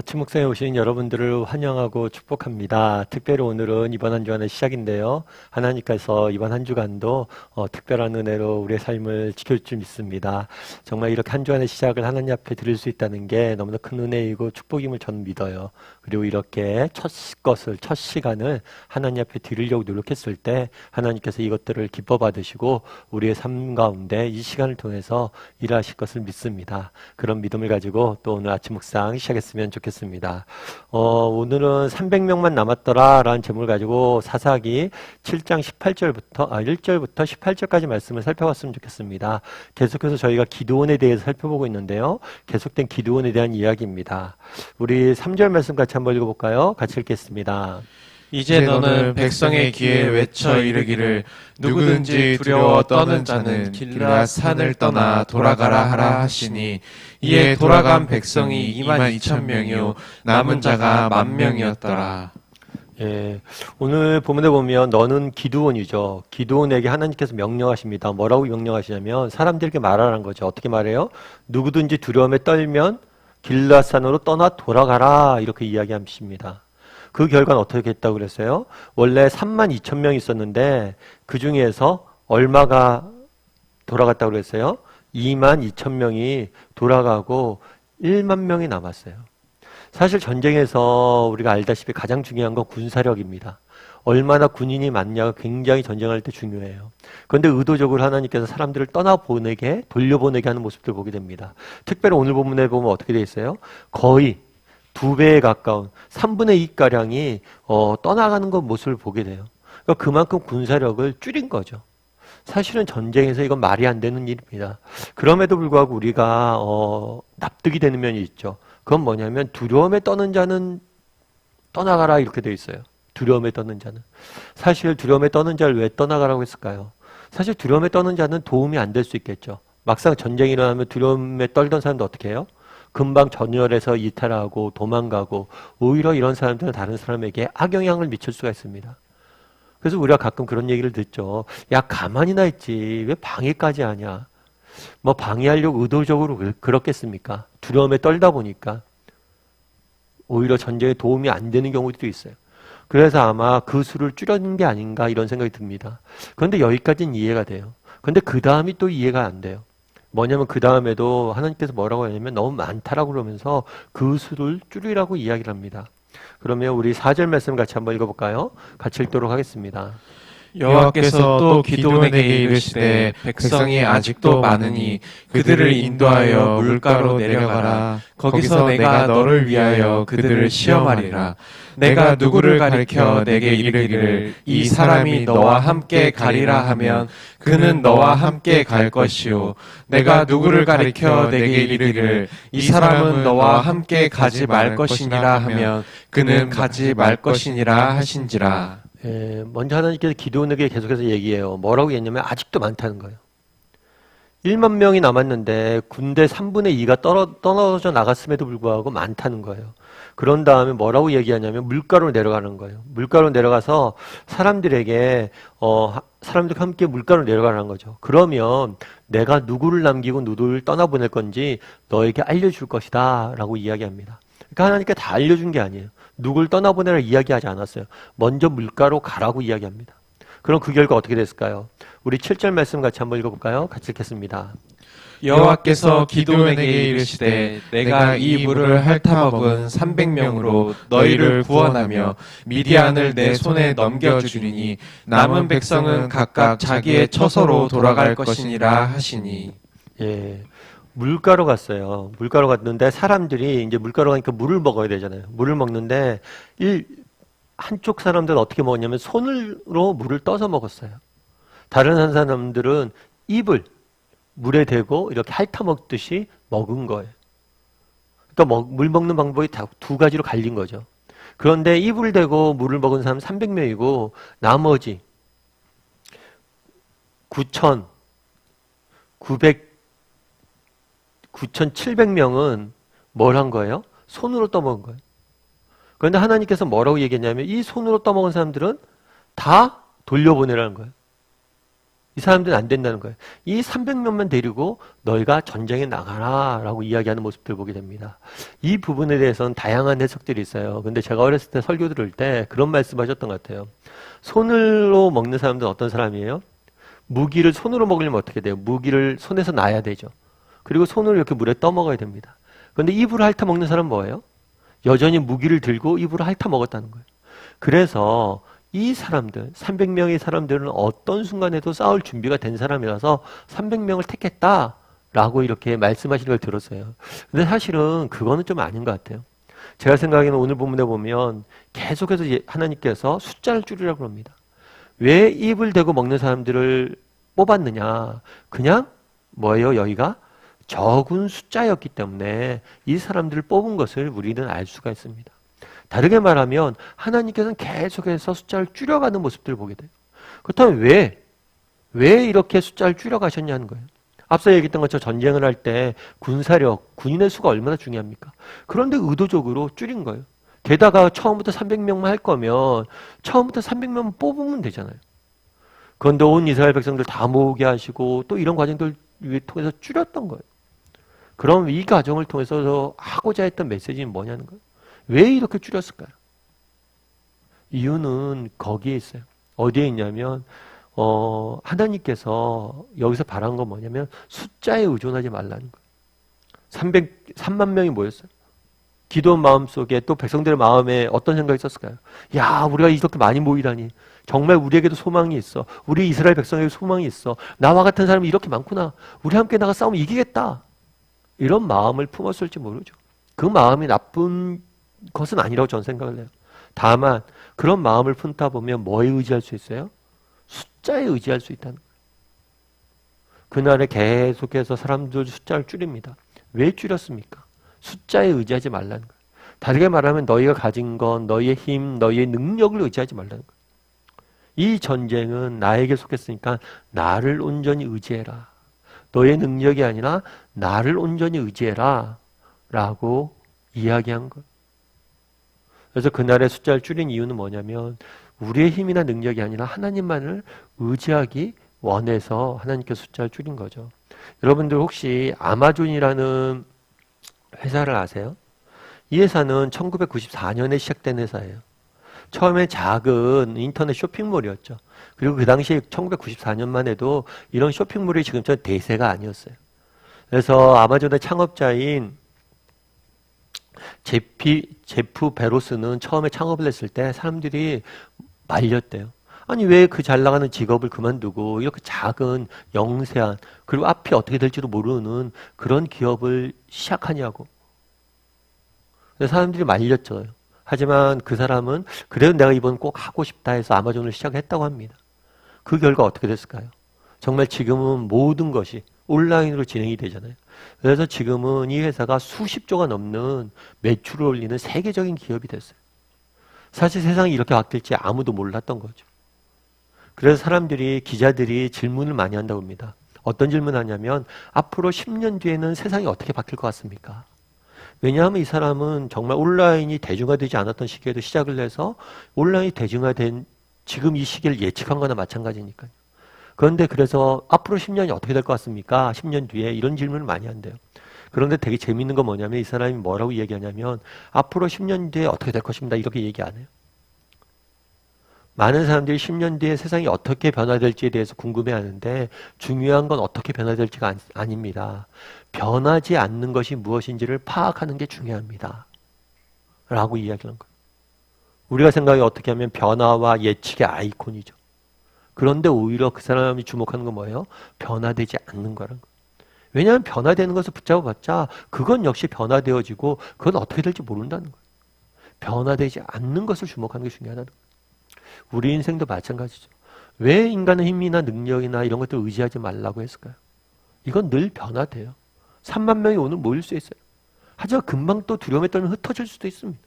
아침 묵상에 오신 여러분들을 환영하고 축복합니다. 특별히 오늘은 이번 한 주간의 시작인데요. 하나님께서 이번 한 주간도 특별한 은혜로 우리의 삶을 지켜줄 줄 믿습니다. 정말 이렇게 한 주간의 시작을 하나님 앞에 드릴 수 있다는 게 너무나 큰 은혜이고 축복임을 저는 믿어요. 그리고 이렇게 첫 시간을 하나님 앞에 드리려고 노력했을 때 하나님께서 이것들을 기뻐 받으시고 우리의 삶 가운데 이 시간을 통해서 일하실 것을 믿습니다. 그런 믿음을 가지고 또 오늘 아침 묵상 시작했으면 좋겠습니다. 오늘은 300명만 남았더라 라는 제목을 가지고 사사기 7장 1절부터 18절까지 말씀을 살펴봤으면 좋겠습니다. 계속해서 저희가 기드온에 대해서 살펴보고 있는데요. 계속된 기드온에 대한 이야기입니다. 우리 3절 말씀 같이 한번 읽어볼까요? 같이 읽겠습니다. 이제 너는 백성의 귀에 외쳐 이르기를 누구든지 두려워 떠는 자는 길앗 산을 떠나 돌아가라 하라 하시니 이에 돌아간 백성이 22,000명이요 남은 자가 10,000명이었더라. 예, 오늘 본문에 보면 너는 기드온이죠. 기드온에게 하나님께서 명령하십니다. 뭐라고 명령하시냐면 사람들에게 말하라는 거죠. 어떻게 말해요? 누구든지 두려움에 떨면 길앗산으로 떠나 돌아가라 이렇게 이야기하십니다. 그 결과는 어떻게 했다고 그랬어요? 원래 32,000명이 있었는데 그 중에서 얼마가 돌아갔다고 그랬어요? 22,000명이 돌아가고 10,000명이 남았어요. 사실 전쟁에서 우리가 알다시피 가장 중요한 건 군사력입니다. 얼마나 군인이 많냐가 굉장히 전쟁할 때 중요해요. 그런데 의도적으로 하나님께서 사람들을 떠나보내게, 돌려보내게 하는 모습들 보게 됩니다. 특별히 오늘 본문에 보면 어떻게 되어 있어요? 거의 2배에 가까운 3분의 2가량이 떠나가는 것 모습을 보게 돼요. 그러니까 그만큼 군사력을 줄인 거죠. 사실은 전쟁에서 이건 말이 안 되는 일입니다. 그럼에도 불구하고 우리가 납득이 되는 면이 있죠. 그건 뭐냐면 두려움에 떠는 자는 떠나가라 이렇게 되어 있어요. 두려움에 떠는 자는. 사실 두려움에 떠는 자를 왜 떠나가라고 했을까요? 사실 두려움에 떠는 자는 도움이 안 될 수 있겠죠. 막상 전쟁이 일어나면 두려움에 떨던 사람도 어떻게 해요? 금방 전열에서 이탈하고 도망가고 오히려 이런 사람들은 다른 사람에게 악영향을 미칠 수가 있습니다. 그래서 우리가 가끔 그런 얘기를 듣죠. 야, 가만히나 있지. 왜 방해까지 하냐. 뭐 방해하려고 의도적으로 그렇겠습니까? 두려움에 떨다 보니까 오히려 전쟁에 도움이 안 되는 경우도 있어요. 그래서 아마 그 수를 줄여는 게 아닌가 이런 생각이 듭니다. 그런데 여기까지는 이해가 돼요. 그런데 그 다음이 또 이해가 안 돼요. 뭐냐면 그 다음에도 하나님께서 뭐라고 하냐면 너무 많다라고 그러면서 그 수를 줄이라고 이야기를 합니다. 그러면 우리 4절 말씀 같이 한번 읽어볼까요? 같이 읽도록 하겠습니다. 여호와께서 또 기드온에게 이르시되 백성이 아직도 많으니 그들을 인도하여 물가로 내려가라. 거기서 내가 너를 위하여 그들을 시험하리라. 내가 누구를 가리켜 내게 이르기를 이 사람이 너와 함께 가리라 하면 그는 너와 함께 갈 것이요 내가 누구를 가리켜 내게 이르기를 이 사람은 너와 함께 가지 말 것이니라 하면 그는 가지 말 것이니라 하신지라. 먼저 하나님께서 기드온에게 계속해서 얘기해요. 뭐라고 했냐면 아직도 많다는 거예요. 1만 명이 남았는데 군대 3분의 2가 떨어져 나갔음에도 불구하고 많다는 거예요. 그런 다음에 뭐라고 얘기하냐면 물가로 내려가는 거예요. 물가로 내려가서 사람들에게 사람들과 함께 물가로 내려가라는 거죠. 그러면 내가 누구를 남기고 누구를 떠나보낼 건지 너에게 알려줄 것이다 라고 이야기합니다. 그러니까 하나님께 다 알려준 게 아니에요. 누굴 떠나보내라 이야기하지 않았어요. 먼저 물가로 가라고 이야기합니다. 그럼 그 결과 어떻게 됐을까요? 우리 7절 말씀 같이 한번 읽어볼까요? 같이 읽겠습니다. 여호와께서 기드온에게 이르시되 내가 이 물을 핥아먹은 300명으로 너희를 구원하며 미디안을 내 손에 넘겨주리니 남은 백성은 각각 자기의 처소로 돌아갈 것이니라 하시니. 예. 물가로 갔어요. 물가로 갔는데 사람들이 이제 물가로 가니까 물을 먹어야 되잖아요. 물을 먹는데 한쪽 사람들은 어떻게 먹었냐면 손으로 물을 떠서 먹었어요. 다른 한 사람들은 입을 물에 대고 이렇게 핥아먹듯이 먹은 거예요. 그러니까 물 먹는 방법이 다 두 가지로 갈린 거죠. 그런데 입을 대고 물을 먹은 사람 300명이고 나머지 9,700명은 뭘 한 거예요? 손으로 떠먹은 거예요. 그런데 하나님께서 뭐라고 얘기했냐면 이 손으로 떠먹은 사람들은 다 돌려보내라는 거예요. 이 사람들은 안 된다는 거예요. 이 300명만 데리고 너희가 전쟁에 나가라 라고 이야기하는 모습들을 보게 됩니다. 이 부분에 대해서는 다양한 해석들이 있어요. 근데 제가 어렸을 때 설교 들을 때 그런 말씀 하셨던 것 같아요. 손으로 먹는 사람들은 어떤 사람이에요? 무기를 손으로 먹으려면 어떻게 돼요? 무기를 손에서 놔야 되죠. 그리고 손으로 이렇게 물에 떠먹어야 됩니다. 그런데 입으로 핥아 먹는 사람은 뭐예요? 여전히 무기를 들고 입으로 핥아 먹었다는 거예요. 그래서 이 사람들, 300명의 사람들은 어떤 순간에도 싸울 준비가 된 사람이라서 300명을 택했다라고 이렇게 말씀하시는 걸 들었어요. 근데 사실은 그거는 좀 아닌 것 같아요. 제가 생각하기에는 오늘 본문에 보면 계속해서 하나님께서 숫자를 줄이라고 합니다. 왜 입을 대고 먹는 사람들을 뽑았느냐? 그냥 뭐예요? 여기가 적은 숫자였기 때문에 이 사람들을 뽑은 것을 우리는 알 수가 있습니다. 다르게 말하면 하나님께서는 계속해서 숫자를 줄여가는 모습들을 보게 돼요. 그렇다면 왜 이렇게 숫자를 줄여가셨냐는 거예요. 앞서 얘기했던 것처럼 전쟁을 할 때 군사력, 군인의 수가 얼마나 중요합니까? 그런데 의도적으로 줄인 거예요. 게다가 처음부터 300명만 할 거면 처음부터 300명만 뽑으면 되잖아요. 그런데 온 이스라엘 백성들 다 모으게 하시고 또 이런 과정들을 통해서 줄였던 거예요. 그럼 이 과정을 통해서 하고자 했던 메시지는 뭐냐는 거예요. 왜 이렇게 줄였을까요? 이유는 거기에 있어요. 어디에 있냐면 하나님께서 여기서 바란 건 뭐냐면 숫자에 의존하지 말라는 거예요. 3만 명이 모였어요. 기도원 마음속에 또 백성들의 마음에 어떤 생각이 있었을까요? 야, 우리가 이렇게 많이 모이다니. 정말 우리에게도 소망이 있어. 우리 이스라엘 백성에게 소망이 있어. 나와 같은 사람이 이렇게 많구나. 우리 함께 나가 싸우면 이기겠다. 이런 마음을 품었을지 모르죠. 그 마음이 나쁜 것은 아니라고 저는 생각을 해요. 다만 그런 마음을 품다 보면 뭐에 의지할 수 있어요? 숫자에 의지할 수 있다는 거예요. 그날에 계속해서 사람들 숫자를 줄입니다. 왜 줄였습니까? 숫자에 의지하지 말라는 거예요. 다르게 말하면 너희가 가진 건 너희의 힘, 너희의 능력을 의지하지 말라는 거예요. 이 전쟁은 나에게 속했으니까 나를 온전히 의지해라. 너의 능력이 아니라 나를 온전히 의지해라 라고 이야기한 거예요. 그래서 그날의 숫자를 줄인 이유는 뭐냐면 우리의 힘이나 능력이 아니라 하나님만을 의지하기 원해서 하나님께 숫자를 줄인 거죠. 여러분들 혹시 아마존이라는 회사를 아세요? 이 회사는 1994년에 시작된 회사예요. 처음에 작은 인터넷 쇼핑몰이었죠. 그리고 그 당시 1994년만 해도 이런 쇼핑몰이 지금처럼 대세가 아니었어요. 그래서 아마존의 창업자인 제프 베로스는 처음에 창업을 했을 때 사람들이 말렸대요. 아니 왜 그 잘 나가는 직업을 그만두고 이렇게 작은 영세한 그리고 앞이 어떻게 될지도 모르는 그런 기업을 시작하냐고. 사람들이 말렸죠. 하지만 그 사람은 그래도 내가 이번 꼭 하고 싶다 해서 아마존을 시작했다고 합니다. 그 결과 어떻게 됐을까요? 정말 지금은 모든 것이 온라인으로 진행이 되잖아요. 그래서 지금은 이 회사가 수십조가 넘는 매출을 올리는 세계적인 기업이 됐어요. 사실 세상이 이렇게 바뀔지 아무도 몰랐던 거죠. 그래서 사람들이, 기자들이 질문을 많이 한다고 합니다. 어떤 질문을 하냐면 앞으로 10년 뒤에는 세상이 어떻게 바뀔 것 같습니까? 왜냐하면 이 사람은 정말 온라인이 대중화되지 않았던 시기에도 시작을 해서 온라인이 대중화된 지금 이 시기를 예측한 거나 마찬가지니까요. 그런데 그래서 앞으로 10년이 어떻게 될 것 같습니까? 10년 뒤에 이런 질문을 많이 한대요. 그런데 되게 재밌는 건 뭐냐면 이 사람이 뭐라고 얘기하냐면 앞으로 10년 뒤에 어떻게 될 것입니다. 이렇게 얘기 안 해요. 많은 사람들이 10년 뒤에 세상이 어떻게 변화될지에 대해서 궁금해하는데 중요한 건 어떻게 변화될지가 아닙니다. 변하지 않는 것이 무엇인지를 파악하는 게 중요합니다. 라고 이야기하는 거예요. 우리가 생각이 어떻게 하면 변화와 예측의 아이콘이죠. 그런데 오히려 그 사람이 주목하는 건 뭐예요? 변화되지 않는 거라는 거예요. 왜냐하면 변화되는 것을 붙잡아봤자 그건 역시 변화되어지고 그건 어떻게 될지 모른다는 거예요. 변화되지 않는 것을 주목하는 게 중요하다는 거예요. 우리 인생도 마찬가지죠. 왜 인간의 힘이나 능력이나 이런 것들을 의지하지 말라고 했을까요? 이건 늘 변화돼요. 3만 명이 오늘 모일 수 있어요. 하지만 금방 또 두려움에 떨면 흩어질 수도 있습니다.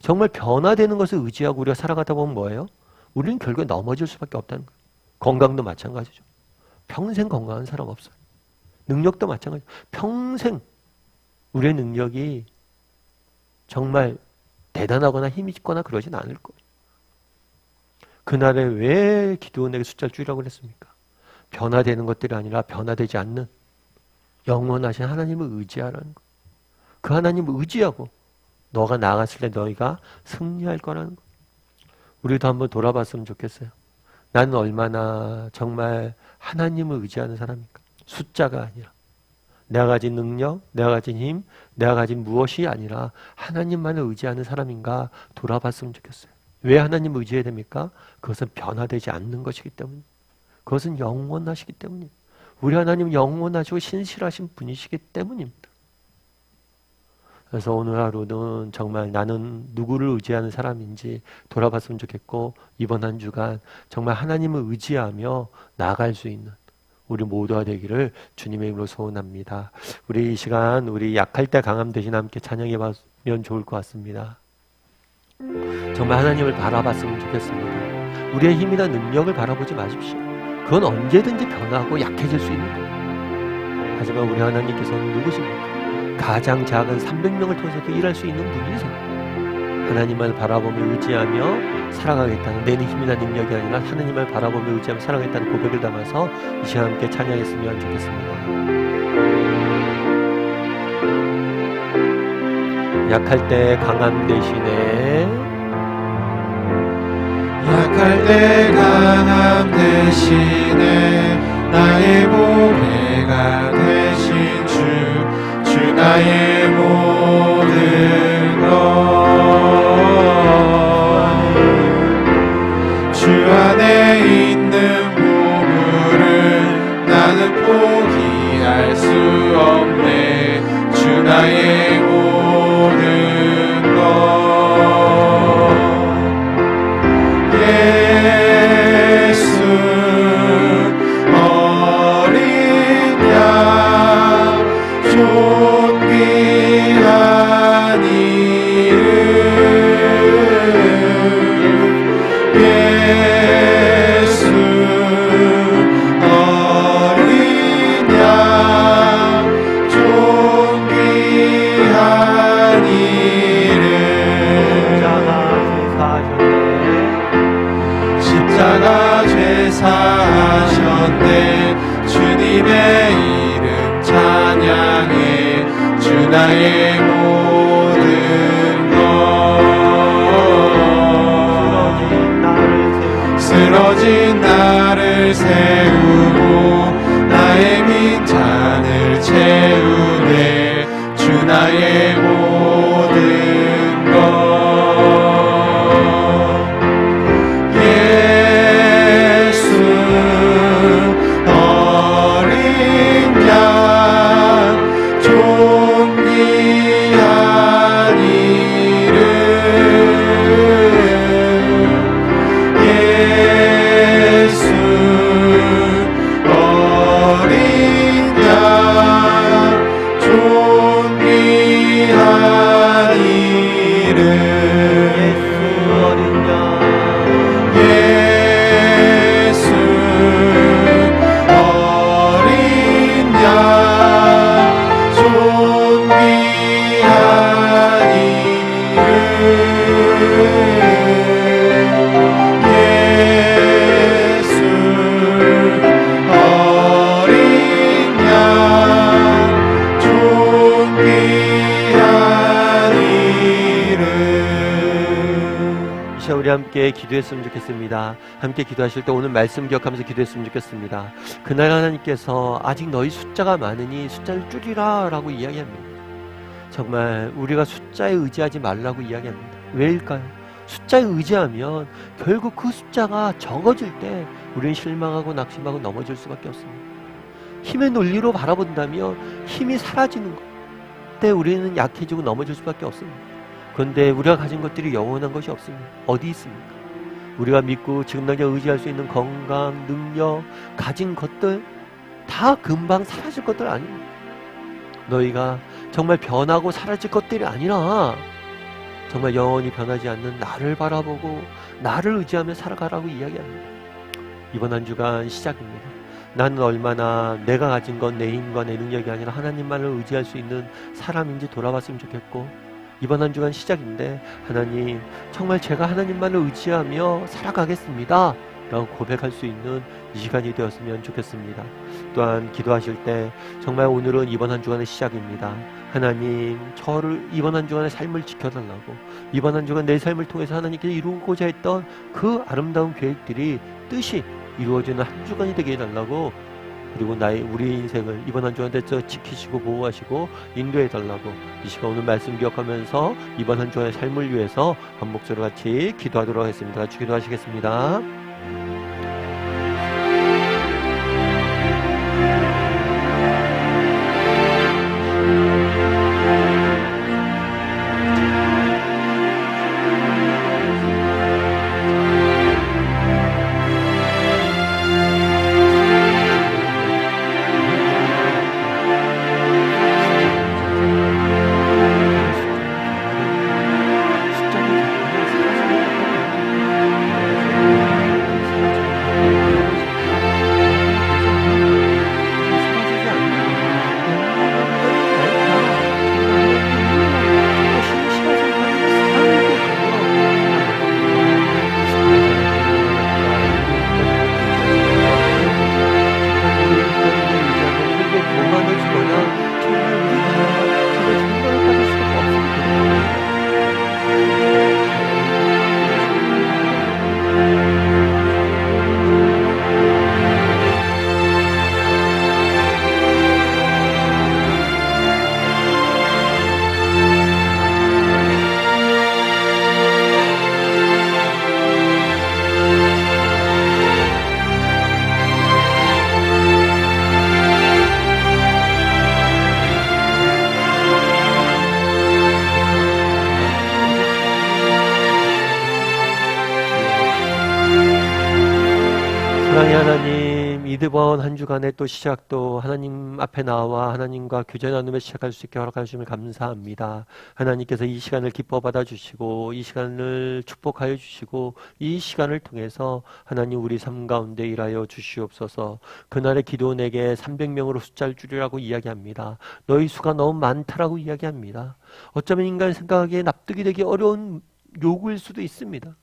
정말 변화되는 것을 의지하고 우리가 살아가다 보면 뭐예요? 우리는 결국에 넘어질 수밖에 없다는 거예요. 건강도 마찬가지죠. 평생 건강한 사람 없어요. 능력도 마찬가지죠. 평생 우리의 능력이 정말 대단하거나 힘이 있거나 그러진 않을 거예요. 그날에 왜 기드온에게 숫자를 줄이라고 그랬습니까? 변화되는 것들이 아니라 변화되지 않는 영원하신 하나님을 의지하라는 거. 그 하나님을 의지하고 너가 나아갔을 때 너희가 승리할 거라는 거. 우리도 한번 돌아봤으면 좋겠어요. 나는 얼마나 정말 하나님을 의지하는 사람입니까? 숫자가 아니라 내가 가진 능력, 내가 가진 힘, 내가 가진 무엇이 아니라 하나님만을 의지하는 사람인가 돌아봤으면 좋겠어요. 왜 하나님을 의지해야 됩니까? 그것은 변화되지 않는 것이기 때문입니다. 그것은 영원하시기 때문입니다. 우리 하나님은 영원하시고 신실하신 분이시기 때문입니다. 그래서 오늘 하루는 정말 나는 누구를 의지하는 사람인지 돌아봤으면 좋겠고, 이번 한 주간 정말 하나님을 의지하며 나아갈 수 있는 우리 모두가 되기를 주님의 이름으로 소원합니다. 우리 이 시간 우리 약할 때 강함 대신 함께 찬양해 봤으면 좋을 것 같습니다. 정말 하나님을 바라봤으면 좋겠습니다. 우리의 힘이나 능력을 바라보지 마십시오. 그건 언제든지 변하고 약해질 수 있는 거예요. 하지만 우리 하나님께서는 누구십니까? 가장 작은 300명을 통해서도 일할 수 있는 분이세요. 하나님을 바라보며 의지하며 살아가겠다는, 내 힘이나 능력이 아니라 하나님을 바라보며 의지하며 살아가겠다는 고백을 담아서 이 시간 함께 찬양했으면 좋겠습니다. 약할 때 강함 대신에, 약할 때 강함 대신에 나의 보배가 되신 주 나의 모든 것 주 안에 있는 보물을 나는 포기할 수 없네. 주 나의 모든 것 예수 어린 양 존귀한 이름 예수 어린 양 존귀한 이름 십자가 죄 사하셨네. 주님의 이름 찬양해. 주 나의 모든 것 쓰러진 나를 세우고 나의 빈잔을 채우네. 주 나의 모든 것 예수 어린 양 존귀한 이름 예수 어린 양 존귀한 이름 예수 어린 양 존귀한 이름 예수 어린 양 존귀한 이름. 이 시간 우리 함께 기도했으면 좋겠습니다. 함께 기도하실 때 오늘 말씀 기억하면서 기도했으면 좋겠습니다. 그날 하나님께서 아직 너희 숫자가 많으니 숫자를 줄이라 라고 이야기합니다. 정말 우리가 숫자에 의지하지 말라고 이야기합니다. 왜일까요? 숫자에 의지하면 결국 그 숫자가 적어질 때 우리는 실망하고 낙심하고 넘어질 수밖에 없습니다. 힘의 논리로 바라본다면 힘이 사라지는 것 때 우리는 약해지고 넘어질 수밖에 없습니다. 그런데 우리가 가진 것들이 영원한 것이 없습니다. 어디 있습니까? 우리가 믿고 지금 당장 의지할 수 있는 건강, 능력, 가진 것들 다 금방 사라질 것들 아닙니다. 너희가 정말 변하고 사라질 것들이 아니라 정말 영원히 변하지 않는 나를 바라보고 나를 의지하며 살아가라고 이야기합니다. 이번 한 주간 시작입니다. 나는 얼마나 내가 가진 건 내 힘과 내 능력이 아니라 하나님만을 의지할 수 있는 사람인지 돌아봤으면 좋겠고, 이번 한 주간 시작인데 하나님 정말 제가 하나님만을 의지하며 살아가겠습니다 라고 고백할 수 있는 이 시간이 되었으면 좋겠습니다. 또한 기도하실 때 정말 오늘은 이번 한 주간의 시작입니다. 하나님 저를 이번 한 주간의 삶을 지켜달라고, 이번 한 주간 내 삶을 통해서 하나님께서 이루고자 했던 그 아름다운 계획들이 뜻이 이루어지는 한 주간이 되게 해달라고, 그리고 우리의 인생을 이번 한 주간 대체 지키시고 보호하시고 인도해달라고 이 시간 오늘 말씀 기억하면서 이번 한 주간의 삶을 위해서 한 목소리로 같이 기도하도록 하겠습니다. 같이 기도하시겠습니다. 사랑의 하나님, 이번 한 주간의 또 시작도 하나님 앞에 나와 하나님과 교제 나누며 시작할 수 있게 허락해 주심을 감사합니다. 하나님께서 이 시간을 기뻐 받아주시고 이 시간을 축복하여 주시고 이 시간을 통해서 하나님 우리 삶 가운데 일하여 주시옵소서. 그날의 기도원에게 300명으로 숫자를 줄이라고 이야기합니다. 너희 수가 너무 많다라고 이야기합니다. 어쩌면 인간 생각에 납득이 되기 어려운 요구일 수도 있습니다.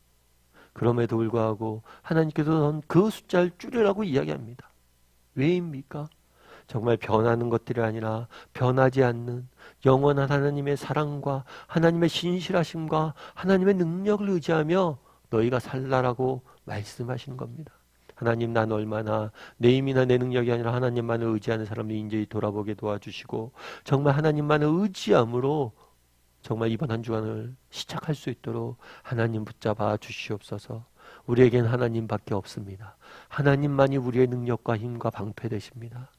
그럼에도 불구하고 하나님께서는 그 숫자를 줄이라고 이야기합니다. 왜입니까? 정말 변하는 것들이 아니라 변하지 않는 영원한 하나님의 사랑과 하나님의 신실하심과 하나님의 능력을 의지하며 너희가 살라라고 말씀하시는 겁니다. 하나님, 난 얼마나 내 힘이나 내 능력이 아니라 하나님만을 의지하는 사람인지 돌아보게 도와주시고 정말 하나님만을 의지함으로 정말 이번 한 주간을 시작할 수 있도록 하나님 붙잡아 주시옵소서. 우리에겐 하나님밖에 없습니다. 하나님만이 우리의 능력과 힘과 방패 되십니다.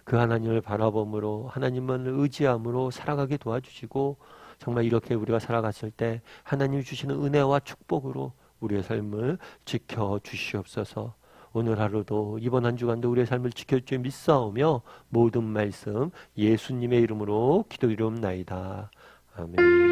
그 하나님을 바라봄으로 하나님만을 의지함으로 살아가게 도와주시고 정말 이렇게 우리가 살아갔을 때 하나님이 주시는 은혜와 축복으로 우리의 삶을 지켜 주시옵소서. 오늘 하루도 이번 한 주간도 우리의 삶을 지켜줄 믿사오며 모든 말씀 예수님의 이름으로 기도드리옵나이다. 아멘.